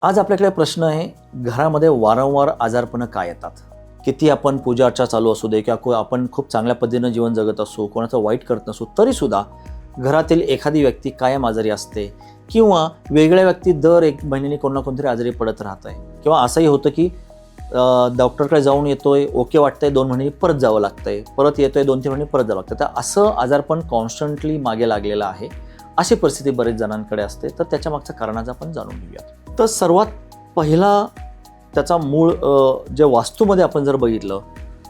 आज आपल्याकडे प्रश्न आहे, घरामध्ये वारंवार आजारपणं का येतात? किती आपण पूजा अर्चा चालू असू दे किंवा आपण खूप चांगल्या पद्धतीनं जीवन जगत असू, कोणाचं वाईट करत नसू, तरीसुद्धा घरातील एखादी व्यक्ती कायम आजारी असते किंवा वेगळ्या व्यक्ती दर एक महिन्याने कोण ना कोणतरी आजारी पडत राहत आहे. किंवा असंही होतं की डॉक्टरकडे जाऊन येतोय, ओके वाटतंय, 2 महिन्यांनी परत जावं लागतंय, परत येतोय, 2-3 महिने परत जावं लागतं. तर असं आजारपण कॉन्स्टंटली मागे लागलेलं आहे. अशी परिस्थिती बरेच जणांकडे असते. तर त्याच्या मागच्या कारणाचं आपण जाणून घेऊयात. तर सर्वात पहिला त्याचा मूळ जे वास्तूमध्ये आपण जर बघितलं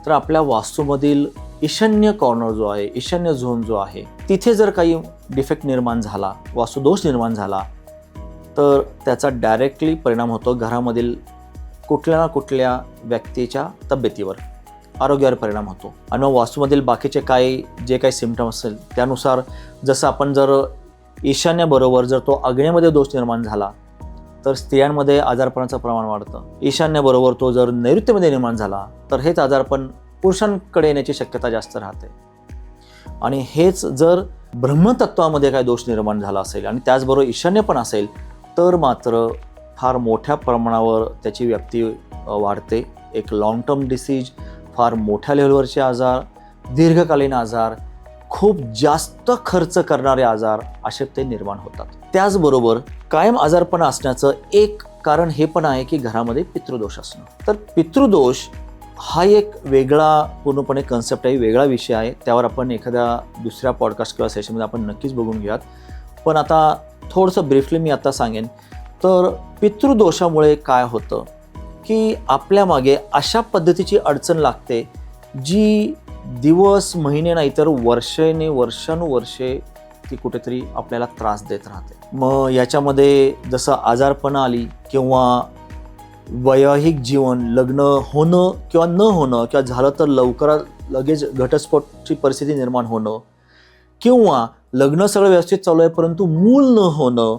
तर आपल्या वास्तूमधील ईशान्य कॉर्नर जो आहे, ईशान्य झोन जो आहे, तिथे जर काही डिफेक्ट निर्माण झाला, वास्तुदोष निर्माण झाला, तर त्याचा डायरेक्टली परिणाम होतो घरामधील कुठल्या ना कुठल्या व्यक्तीच्या तब्येतीवर, आरोग्यावर परिणाम होतो. आणि मग वास्तूमधील बाकीचे जे काही सिम्पटम असेल त्यानुसार, जसं आपण जर ईशान्याबरोबर जर तो आग्नेयमध्ये दोष निर्माण झाला तर स्त्रियांमध्ये आजारपणाचं प्रमाण वाढतं. ईशान्याबरोबर तो जर नैऋत्यमध्ये निर्माण झाला तर हेच आजारपण पुरुषांकडे येण्याची शक्यता जास्त राहते. आणि हेच जर ब्रह्मतत्वामध्ये काही दोष निर्माण झाला असेल आणि त्याचबरोबर ईशान्य पण असेल तर मात्र फार मोठ्या प्रमाणावर त्याची व्याप्ती वाढते. एक लॉंग टर्म डिसीज, फार मोठ्या लेव्हलवरचे आजार, दीर्घकालीन आजार, खूप जास्त खर्च करणारे आजार असे ते निर्माण होतात. त्याचबरोबर कायम आजारपण असण्याचं एक कारण हे पण आहे की घरामध्ये पितृदोष असणं. तर पितृदोष हा एक वेगळा पूर्णपणे कन्सेप्ट आहे, वेगळा विषय आहे. त्यावर आपण एखाद्या दुसऱ्या पॉडकास्ट किंवा सेशनमध्ये आपण नक्कीच बघून घेऊयात. पण आता थोडंसं ब्रीफली मी आता सांगेन. तर पितृदोषामुळे काय होतं की आपल्या मागे अशा पद्धतीची अडचण लागते जी दिवस, महिने नाही तर वर्षानुवर्षे ती कुठेतरी आपल्याला त्रास देत राहते. मग याच्यामध्ये जसं आजारपणं आली किंवा वैवाहिक जीवन, लग्न होणं किंवा न होणं, किंवा झालं तर लगेच घटस्फोटची परिस्थिती निर्माण होणं, किंवा लग्न सगळं व्यवस्थित चालू आहे परंतु मूल न होणं,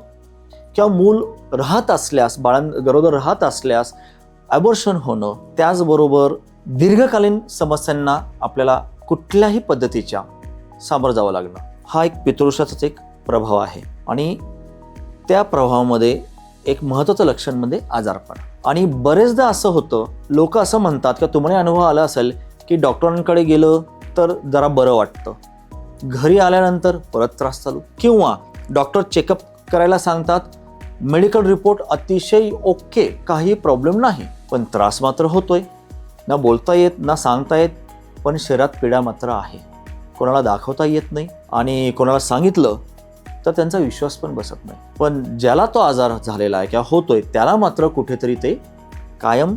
किंवा मूल राहत असल्यास, गरोदर राहत असल्यास ॲबॉर्शन होणं, त्याचबरोबर दीर्घकालीन समस्यांना आपल्याला कुठल्याही पद्धतीच्या सामोरं जावं लागणं, हा एक पितृदोषाचाच एक प्रभाव आहे. आणि त्या प्रभावामध्ये एक महत्त्वाचं लक्षण म्हणजे आजारपण. आणि बरेचदा असं होतं, लोक असं म्हणतात की तुम्हाला अनुभव आला असेल की डॉक्टरांकडे गेलं तर जरा बरं वाटतं, घरी आल्यानंतर परत त्रास चालू, किंवा डॉक्टर चेकअप करायला सांगतात, मेडिकल रिपोर्ट अतिशय ओके, काही प्रॉब्लेम नाही, पण त्रास मात्र होतोय, ना बोलता येत ना सांगता येत, पण शरीरात पीडा मात्र आहे, कोणाला दाखवता येत नाही, आणि कोणाला सांगितलं तर त्यांचा विश्वास पण बसत नाही. पण ज्याला तो आजार झालेला आहे किंवा होतोय त्याला मात्र कुठेतरी ते कायम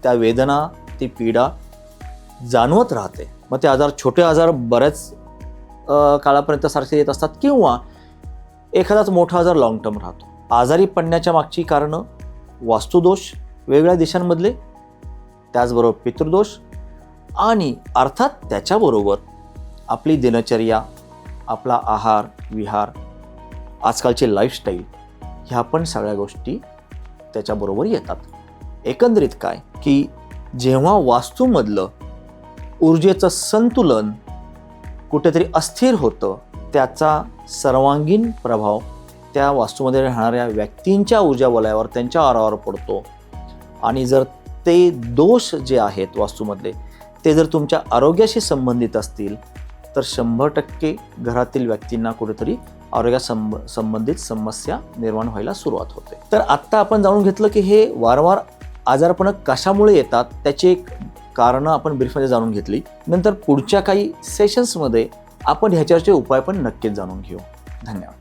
त्या वेदना, ती पीडा जाणवत राहते. मग ते आजार, छोटे आजार बऱ्याच काळापर्यंत सारखे येत असतात, किंवा एखादाच मोठा आजार लॉंग टर्म राहतो. आजारी पडण्याच्या मागची कारणं वास्तुदोष वेगळ्या दिशांमधले, त्याचबरोबर पितृदोष, आणि अर्थात त्याच्याबरोबर आपली दिनचर्या, आपला आहार विहार, आजकालची लाईफस्टाईल, ह्या पण सगळ्या गोष्टी त्याच्याबरोबर येतात. एकंदरीत काय की जेव्हा वास्तूमधलं ऊर्जेचं संतुलन कुठेतरी अस्थिर होतं, त्याचा सर्वांगीण प्रभाव त्या वास्तूमध्ये राहणाऱ्या व्यक्तींच्या ऊर्जा वलयावर, त्यांच्या आहारावर पडतो. आणि जर ते दोष जे आहेत वास्तूमधले ते जर तुमच्या आरोग्याशी संबंधित असतील तर 100% घरातील व्यक्तींना कुठेतरी संबंधित समस्या निर्माण व्हायला सुरुवात होते. तर आत्ता आपण जाणून घेतलं की हे वारंवार आजारपणं कशामुळे येतात, त्याची एक कारणं आपण ब्रीफमध्ये जाणून घेतली. नंतर पुढच्या काही सेशन्समध्ये आपण ह्याच्यावरचे उपाय पण नक्कीच जाणून घेऊ. धन्यवाद.